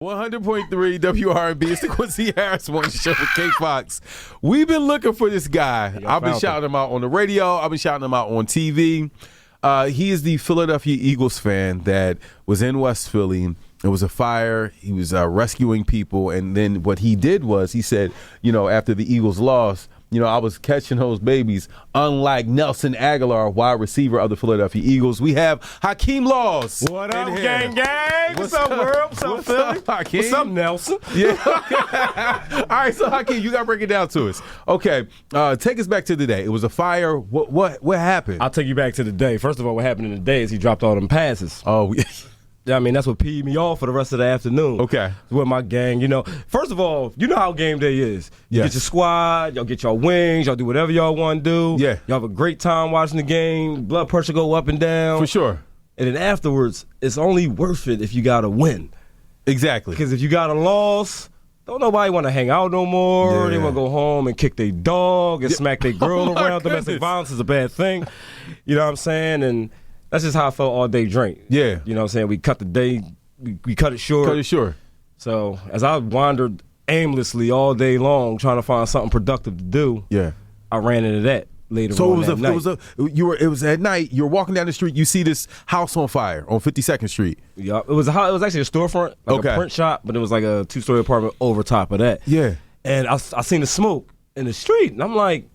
100.3 WRB. It's the Quincy Harris Morning Show with K Fox. We've been looking for this guy. I've been shouting him out on the radio. I've been shouting him out on TV. He is the Philadelphia Eagles fan that was in West Philly. It was a fire. He was rescuing people. And then what he did was he said, after the Eagles lost, I was catching those babies, unlike Nelson Agholor, wide receiver of the Philadelphia Eagles. We have Hakeem Laws. What up, gang? What's up, world? What's up, Philly? Hakeem? What's up, Nelson? Yeah. All right, so Hakeem, you got to break it down to us. Okay, take us back to the day. It was a fire. What happened? I'll take you back to the day. First of all, what happened in the day is he dropped all them passes. Oh, I mean, that's what peed me off for the rest of the afternoon. Okay. With my gang, First of all, you know how game day is. You get your squad, y'all get your wings, y'all do whatever y'all want to do. Yeah. Y'all have a great time watching the game. Blood pressure go up and down. For sure. And then afterwards, it's only worth it if you got to win. Exactly. Because if you got a loss, don't nobody want to hang out no more. Yeah. They want to go home and kick their dog and smack their girl around. Domestic violence is a bad thing. You know what I'm saying? And that's just how I felt all day drink. Yeah. You know what I'm saying? We cut the day, we cut it short. Cut it short. So as I wandered aimlessly all day long trying to find something productive to do, I ran into that later on that night. It was at night. You were walking down the street. You see this house on fire on 52nd Street. Yeah, it was actually a storefront, like a print shop, but it was like a 2-story apartment over top of that. Yeah. And I seen the smoke in the street, and I'm like,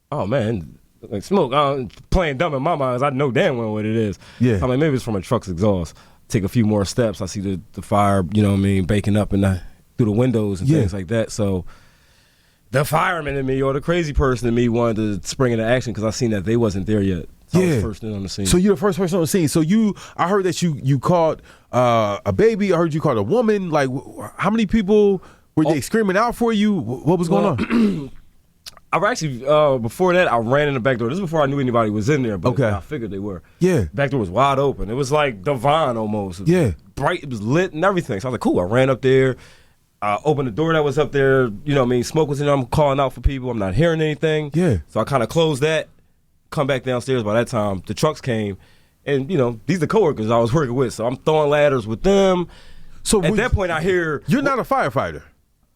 oh man. Like smoke, I'm playing dumb in my mind because I know damn well what it is. Yeah. I'm like, maybe it's from a truck's exhaust. Take a few more steps. I see the fire, baking up through the windows and things like that. So the fireman in me or the crazy person in me wanted to spring into action because I seen that they wasn't there yet. So I was first in on the scene. So you're the first person on the scene. So I heard that you caught a baby. I heard you caught a woman. Like, how many people were they screaming out for you? What was going on? I actually, before that, I ran in the back door. This is before I knew anybody was in there, but I figured they were. Yeah. Back door was wide open. It was like divine almost. It was bright, it was lit and everything. So I was like, cool. I ran up there, opened the door that was up there. Smoke was in there. I'm calling out for people. I'm not hearing anything. Yeah. So I kind of closed that, come back downstairs. By that time, the trucks came. And, these are the coworkers I was working with. So I'm throwing ladders with them. So at that point, I hear. You're not a firefighter.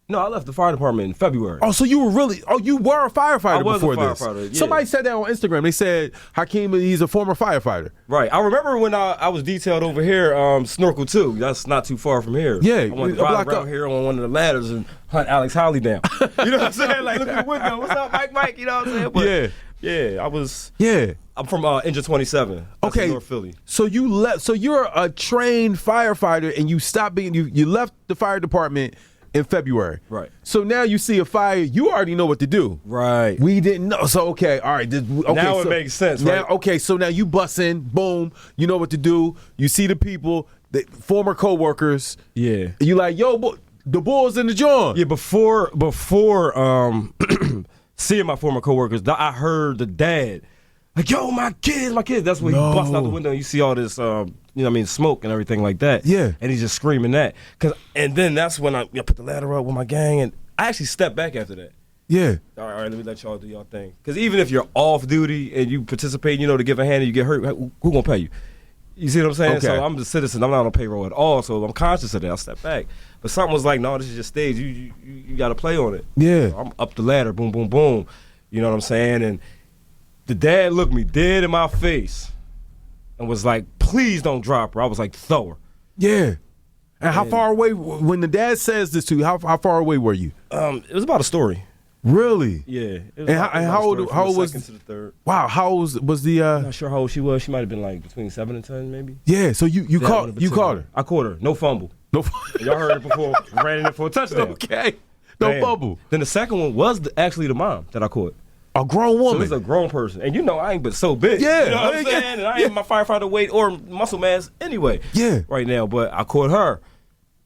No, I left the fire department in February. Oh, so you were you were a firefighter before this? I was a firefighter, yeah. Somebody said that on Instagram. They said Hakeem, he's a former firefighter. Right. I remember when I was detailed over here, Snorkel 2. That's not too far from here. Yeah. I went to ride around here on one of the ladders and hunt Alex Holly down. You know what I'm saying? Like, look at the window. What's up, Mike? You know what I'm saying? But, yeah, I was. Yeah. I'm from Engine 27. That's in North Philly. So you left. So you're a trained firefighter, and you stopped being. You left the fire department in February. Right. So now you see a fire, you already know what to do. Right. We didn't know. So, all right. Now it makes sense, right? Now, so now you bust in, boom, you know what to do. You see the people, the former coworkers. Yeah. You like, yo, the Bulls in the joint. Yeah, before seeing my former coworkers, I heard the dad, like, yo, my kids. That's when he busts out the window and you see all this, smoke and everything like that. Yeah. And he's just screaming that. And then that's when I put the ladder up with my gang, and I actually stepped back after that. Yeah. All right, let me let y'all do y'all thing. Because even if you're off duty and you participate, to give a hand and you get hurt, who gonna pay you? You see what I'm saying? Okay. So I'm the citizen. I'm not on payroll at all, so I'm conscious of that. I'll step back. But something was like, no, this is your stage. You got to play on it. Yeah. So I'm up the ladder, boom, boom, boom. You know what I'm saying? And the dad looked me dead in my face and was like, please don't drop her. I was like, throw her. Yeah. And how far away, when the dad says this to you, how far away were you? It was about a story. Really? Yeah. And how old was? The second to the third. Wow. How old was the? I'm not sure how old she was. She might have been like between 7 and 10, maybe. Yeah. So you caught her. I caught her. No fumble. No. Y'all heard it before. Ran in it for a touchdown. Okay. No fumble. Then the second one was actually the mom that I caught. A grown woman. So it's a grown person. And I ain't but so big. Yeah. You know what I'm saying? And I ain't my firefighter weight or muscle mass anyway. Yeah. Right now. But I caught her.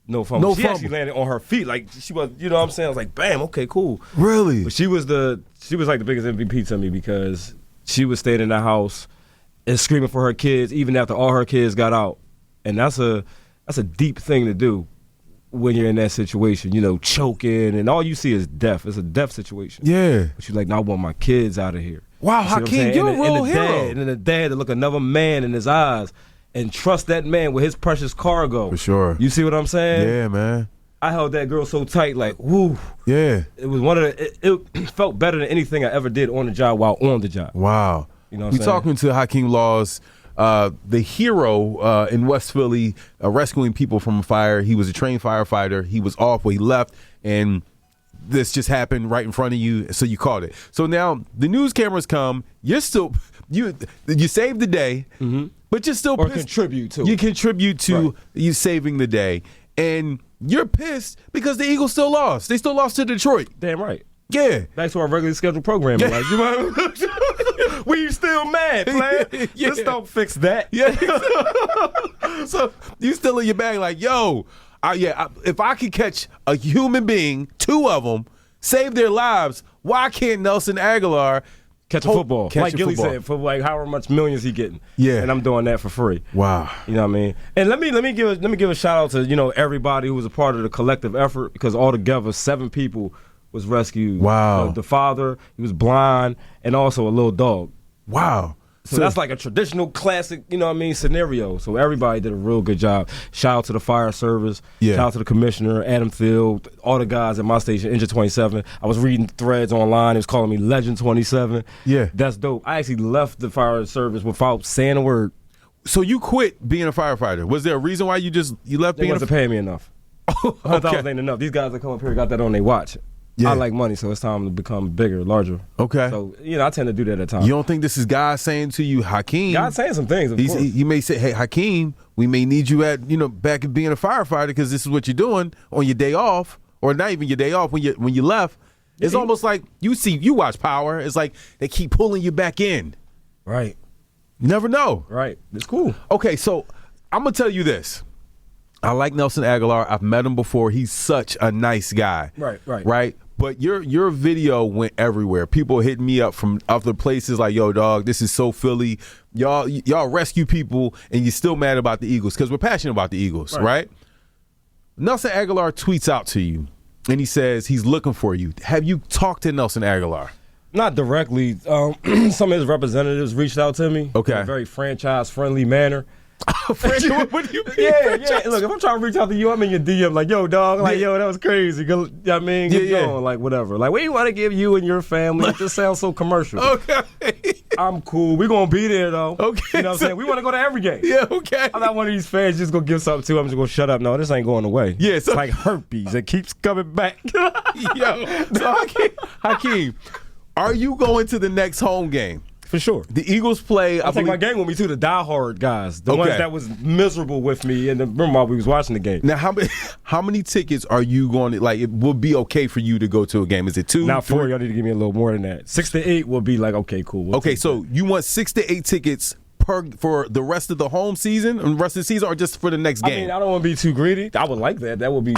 No fumble. She fumble. actually landed on her feet. Like she was, you know what I'm saying? I was like, bam, okay, cool. Really? But she was like the biggest MVP to me because she was staying in the house and screaming for her kids even after all her kids got out. And that's a deep thing to do when you're in that situation, choking, and all you see is death. It's a death situation. Yeah. But you're like, no, I want my kids out of here. Wow, Hakeem, you're a real hero. And then the dad to look another man in his eyes and trust that man with his precious cargo. For sure. You see what I'm saying? Yeah, man. I held that girl so tight, like, woo. Yeah. It was it felt better than anything I ever did on the job while on the job. Wow. You know what I'm We're saying? talking to Hakeem Laws, the hero in West Philly, rescuing people from a fire. He was a trained firefighter. He was off when he left, and this just happened right in front of you, so you caught it. So now the news cameras come. You're still you saved the day, but you're still Or pissed. contribute to You it. contribute to Right. you saving the day, and you're pissed because the Eagles still lost. They still lost to Detroit. Damn right. Yeah. Back to our regularly scheduled programming. Like, you know, we still mad, player. Yeah. Let's don't fix that. Yeah. So you still in your bag like, yo, if I could catch a human being, 2 of them, save their lives, why can't Nelson Agholor Catch a football. Catch like a Gilly football. said, for like however much millions he getting. Yeah. And I'm doing that for free. Wow. You know what I mean? And let me give a shout out to, you know, everybody who was a part of the collective effort, because altogether 7 people was rescued. Wow. The father, he was blind, and also a little dog. Wow. So that's like a traditional classic, you know what I mean, scenario. So everybody did a real good job. Shout out to the fire service. Yeah. Shout out to the commissioner, Adam Field, all the guys at my station, Engine 27. I was reading threads online. It was calling me Legend 27. Yeah. That's dope. I actually left the fire service without saying a word. So you quit being a firefighter. Was there a reason why you left They being wasn't paying me enough. $100,000 ain't enough. These guys that come up here got that on their watch. Yeah. I like money, so it's time to become bigger, larger. Okay. So, you know, I tend to do that at times. You don't think this is God saying to you, Hakeem? God's saying some things, of course. You may say, hey, Hakeem, we may need you back at being a firefighter because this is what you're doing on your day off, or not even your day off when you left. It's almost like you watch Power. It's like they keep pulling you back in. Right. You never know. Right. It's cool. Okay, so I'm gonna tell you this. I like Nelson Agholor. I've met him before. He's such a nice guy. Right. But your video went everywhere. People hitting me up from other places like, yo, dog, this is so Philly. Y'all rescue people, and you're still mad about the Eagles because we're passionate about the Eagles, right? Nelson Agholor tweets out to you, and he says he's looking for you. Have you talked to Nelson Agholor? Not directly. Some of his representatives reached out to me in a very franchise-friendly manner. What do you mean? Yeah. Look, if I'm trying to reach out to you, I'm in your DM like, yo, dog, like, yo, that was crazy. Go, you know what I mean? Get going, like, whatever. Like, we want to give you and your family. It just sounds so commercial. Okay. I'm cool. We're going to be there, though. Okay. You know what I'm saying? We want to go to every game. Yeah, okay. I'm not one of these fans just going to give something to. I'm just going to shut up. No, this ain't going away. Yeah, so- it's like herpes. It keeps coming back. Yo, so Hakeem, are you going to the next home game? For sure. The Eagles play. I'll take my gang with me too. The diehard guys, the ones that was miserable with me, and remember while we was watching the game. Now, how many tickets are you going to like? It will be okay for you to go to a game. Is it 2? Now 4, 3? y'all need to give me a little more than that. 6 to 8 will be like, okay, cool. We'll Okay, take so that. you want 6 to 8 tickets for the rest of the home season and the rest of the season, or just for the next game? I mean, I don't want to be too greedy. I would like that. That would be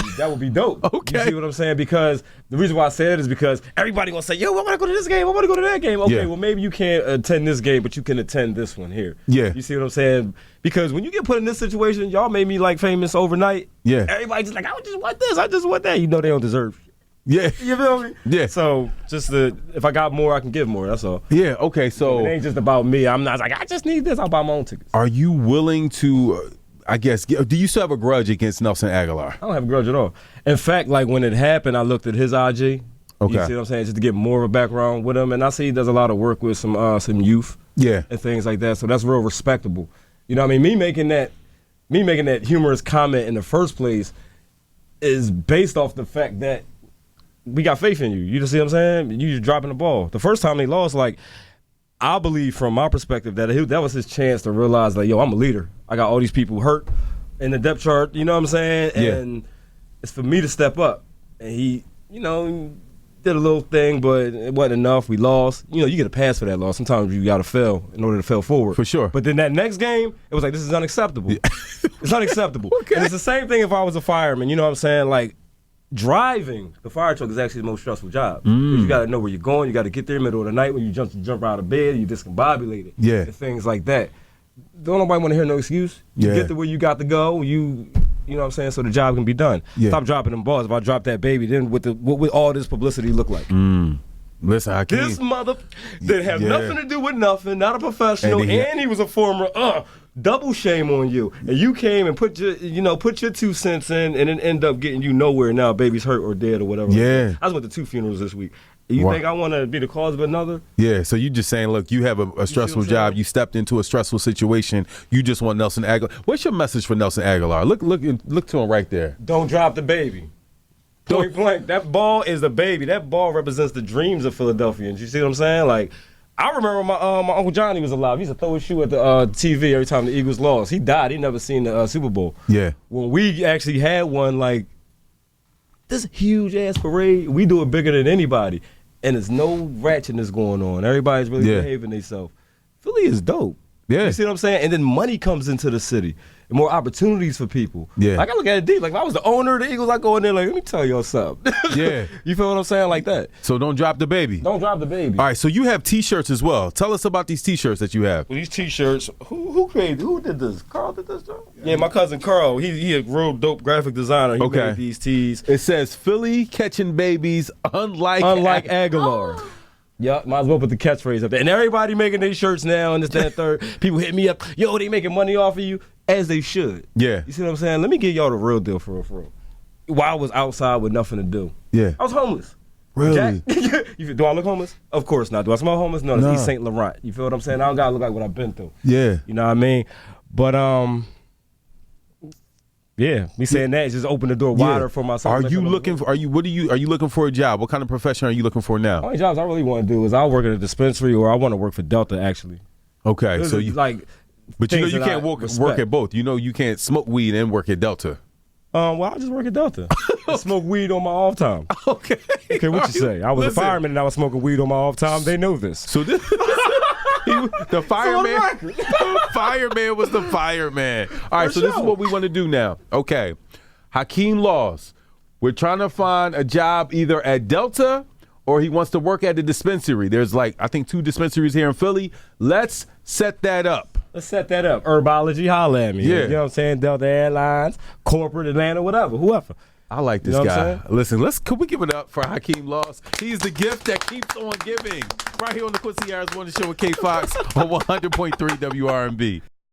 dope. Okay. You see what I'm saying? Because the reason why I say it is because everybody gonna say, yo, I want to go to this game. I want to go to that game. Okay, Yeah. well maybe you can't attend this game, but you can attend this one here. Yeah. You see what I'm saying? Because when you get put in this situation, y'all made me like famous overnight. Yeah. Everybody just like, I just want this. I just want that. You know they don't deserve. Yeah. You feel me? Yeah. So just if I got more, I can give more. That's all. Yeah. Okay. So It ain't just about me. I'm not like, I just need this. I'll buy my own tickets. are you willing to? I guess. Do you still have a grudge against Nelson Agholor? I don't have a grudge at all. In fact, like when it happened, I looked at his IG. Okay. You see what I'm saying? Just to get more of a background with him. And I see he does a lot of work with some youth. Yeah. And things like that. So that's real respectable. You know what I mean? Me making that humorous comment in the first place is based off the fact that we got faith in you. You just see what I'm saying? You just dropping the ball. The first time they lost, like, I believe from my perspective that that was his chance to realize, like, yo, I'm a leader. I got all these people hurt in the depth chart, you know what I'm saying? Yeah. And it's for me to step up. And he, did a little thing, but it wasn't enough. We lost. You get a pass for that loss. Sometimes you got to fail in order to fail forward. For sure. But then that next game, it was like, this is unacceptable. It's unacceptable. Okay. And it's the same thing if I was a fireman. You know what I'm saying? Like, driving the fire truck is actually the most stressful job. 'Cause you got to know where you're going. You got to get there in the middle of the night when you jump out of bed. You discombobulated. Yeah. And things like that. Don't nobody want to hear no excuse. You get to where you got to go. You know what I'm saying? So the job can be done. Yeah. Stop dropping them balls. If I drop that baby, then what would all this publicity look like? Listen, Hakeem. This mother that have nothing to do with nothing, not a professional, And and he was a former double shame on you. And you came and put your 2 cents in, and then end up getting you nowhere. Now baby's hurt or dead or whatever. Yeah. I was with the 2 funerals this week. You think I want to be the cause of another? Yeah, so you just saying, look, you have a stressful job. You stepped into a stressful situation. You just want Nelson Agholor. What's your message for Nelson Agholor? Look to him right there. Don't drop the baby. Point blank. That ball is the baby. That ball represents the dreams of Philadelphians. You see what I'm saying? Like, I remember my Uncle Johnny was alive. He used to throw his shoe at the TV every time the Eagles lost. He died. He never seen the Super Bowl. Yeah. When we actually had one, like, this huge-ass parade, we do it bigger than anybody. And there's no ratchetness going on. Everybody's really behaving themselves. Philly is dope. Yeah. You see what I'm saying? And then money comes into the city. And more opportunities for people. Yeah. Like, I look at it deep. Like, if I was the owner of the Eagles, I go in there like, let me tell y'all something. Yeah. You feel what I'm saying? Like that. So don't drop the baby. Don't drop the baby. All right, so you have T-shirts as well. Tell us about these T-shirts that you have. Well, these T-shirts, who created? Who did this? Carl did this, though? Yeah, my cousin Carl. He a real dope graphic designer. He made these tees. It says Philly catching babies unlike Aguilar. Yup, might as well put the catchphrase up there. And everybody making their shirts now and this, that, and third. People hit me up. Yo, they making money off of you. As they should. Yeah. You see what I'm saying? Let me give y'all the real deal for real. While I was outside with nothing to do. Yeah. I was homeless. Really? Do I look homeless? Of course not. Do I smell homeless? No, that's East St. Laurent. You feel what I'm saying? I don't gotta look like what I've been through. Yeah. You know what I mean? But yeah, me saying that just opened the door wider for myself. Are you looking for a job? What kind of profession are you looking for now? The only jobs I really want to do is I'll work at a dispensary or I want to work for Delta actually. Okay. So you like but you know you can't work at both. You know you can't smoke weed and work at Delta. Well, I just work at Delta. I smoke weed on my off time. Okay. Okay, what you say? I was a fireman and I was smoking weed on my off time. They know this. So this the fireman. Fireman was the fireman. All right, so this is what we want to do now. Okay. Hakeem Laws. We're trying to find a job either at Delta or he wants to work at the dispensary. There's like, I think 2 dispensaries here in Philly. Let's set that up. Herbology, holla at me. Yeah. You know what I'm saying? Delta Airlines, corporate Atlanta, whatever, whoever. I like this You know guy. Listen, can we give it up for Hakeem Laws? He's the gift that keeps on giving. Right here on the Quincy Harris Morning Show with K Fox on 100.3 WRMB.